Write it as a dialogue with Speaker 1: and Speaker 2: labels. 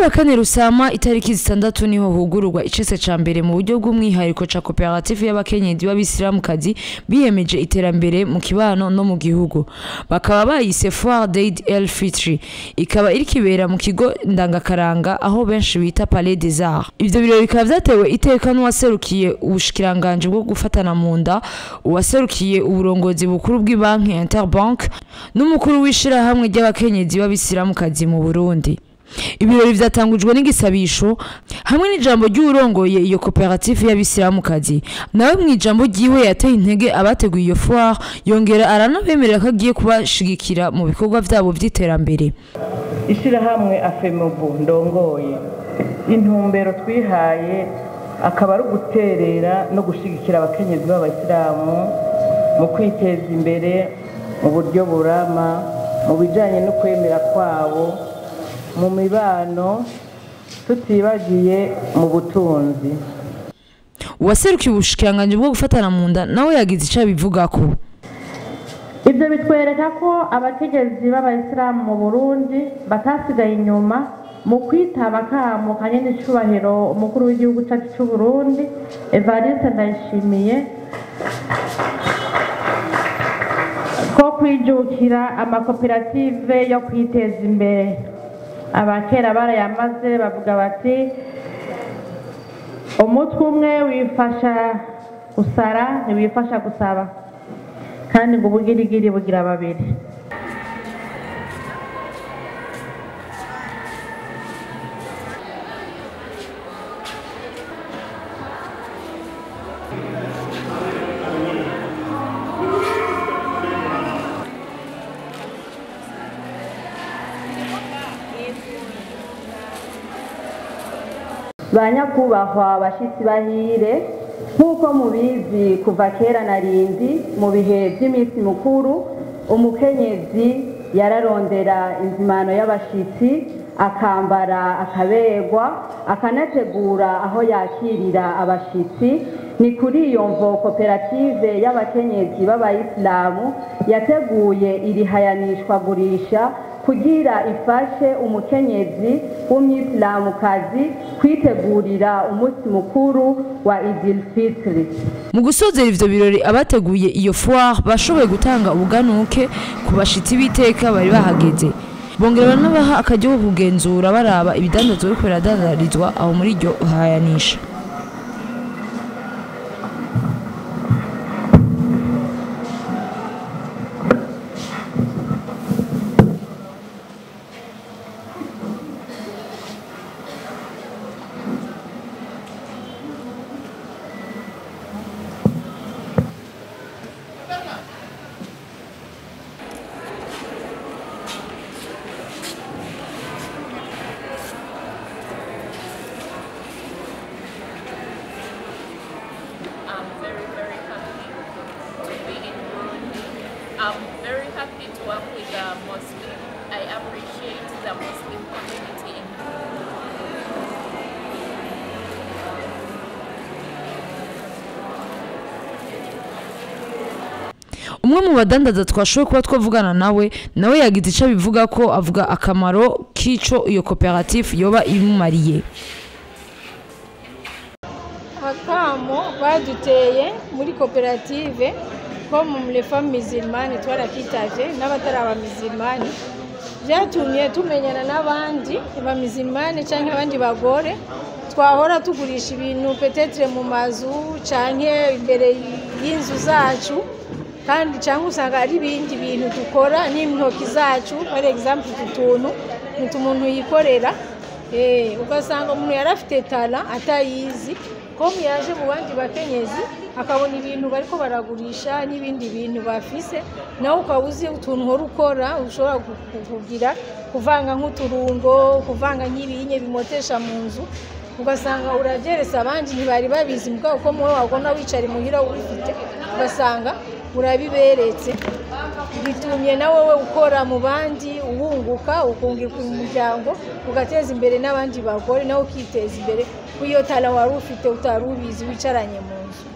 Speaker 1: wa kane Rusama itariki 6 niho hugururwa icese ca mbere mu buryo bw'umwihariko ca koperative y'abakenyezi b'abisilamukazi biyemeje iterambere mu kibano no mu gihugu. Bakaba bayise Foire d'Eid el-Fitr, ikaba iri kibera mu kigo ndangakaranga aho benshi bita Palais des Arts. Ivyo birori bikaba vyatewe iteka n'uwaserukiye ubushikiranganje bwo gufatana mu nda, uwaserukiye uburongozi bukuru bw'ibanki Interbank n'umukuru w'ishirahamwe ry'abakenyezi b'abisilamukazi mu Burundi. Ibirori vyatangujwe n'igisabisho hamwe n'ijambo ry'urongoye iyo koperative y'abisilamukazi. Nawe mu ijambo ryiwe yateye intege abateguye iyo foire, yongera aranabemerera ko agiye kubashigikira mu bikorwa vyabo vy'iterambere.
Speaker 2: Ishirahamwe Afemobu ndongoye, intumbero twihaye akaba ari uguterera no gushigikira abakenyezi b'abasilamu mu kwiteza imbere mu buryo burama, mu bijanye no kwemera kwabo, mu mibano, tutibagiye mu butunzi.
Speaker 1: Uwaserukiye ubushikiranganje bwo gufatana mu nda nawe yagize ico bivugako.
Speaker 3: Ibyo bitwereka ko abakenyezi b'abayisilamu mu Burundi batasigaye inyuma mu kwitaba akamo kanini icubahiro umukuru w'igihugu cyacu cy'u Burundi Evariste Ndayishimiye ko kwijukira amakoperative yo kwiteza imbere. Abakera barayamaze bavuga bati umutwe umwe wifasha gusara ntiwifasha gusaba, kandi ngo ubugirigiri bugira babiri.
Speaker 4: Banyakubahwa bashitsi bahire, nk'uko mubizi kuva kera narindi mu bihe by'iminsi mukuru umukenyezi yararondera inzimano y'abashitsi, akambara akaberwa, akanategura aho yakirira abashitsi. Ni kuri iyo mvo koperative y'abakenyezi b'abayisilamu yateguye iri hayanishwagurisha kugira ifashe umukenyezi w'umwisilamukazi kwitegurira umunsi mukuru wa Eid el-Fitr.
Speaker 1: Mu gusozera ivyo birori abateguye iyo foire bashoboye gutanga ubuganuke ku bashitsi biteka bari bahageze. Bongera banabaha akaryo ko kugenzura baraba ibidandazwa biriko biradandarizwa aho muri iryo hayanisha.
Speaker 5: I'm very happy to work with the Muslim. I appreciate the Muslim community.
Speaker 1: Umwe mu badandaza twashoboye kuba twavugana nawe yagize ico bivuga ko avuga akamaro k'ico iyo koperative yoba imumariye.
Speaker 6: Akamo baduteye muri koperative comme les femmes musulmanes twarakitaje n'abatari abamizimani, byatumye tumenyana n'abandi abamizimani canke abandi bagore twahora tugurisha ibintu peut-être mu mazu canke imbere y'inzu zacu, kandi cyangwa usanga ari ibindi bintu dukora n'intoki zacu. Par exemple utuntu umuntu yikorera, ugasanga umuntu yarafite talent atayizi, ko yaje mu bandi bakenyezi akabona ibintu bariko baragurisha n'ibindi bintu bafise, nawe ukabuze utuntu hora ukora ushobora kugira kuvanga nk'uturungo, kuvanga nk'ibinye bimotesha mu nzu, ugasanga urageresa abandi ntibari babizi, mugabo ko muwe wagona wicari muhira ubifite ugasanga urabiberetse. Bitumye nawe we ukora mu bandi ubunguka, ukungirwa umuryango, ugateza imbere n'abandi bagore, nawe ukiteza imbere kuyo tala wari ufite utarubizi wicaranye mu nzu.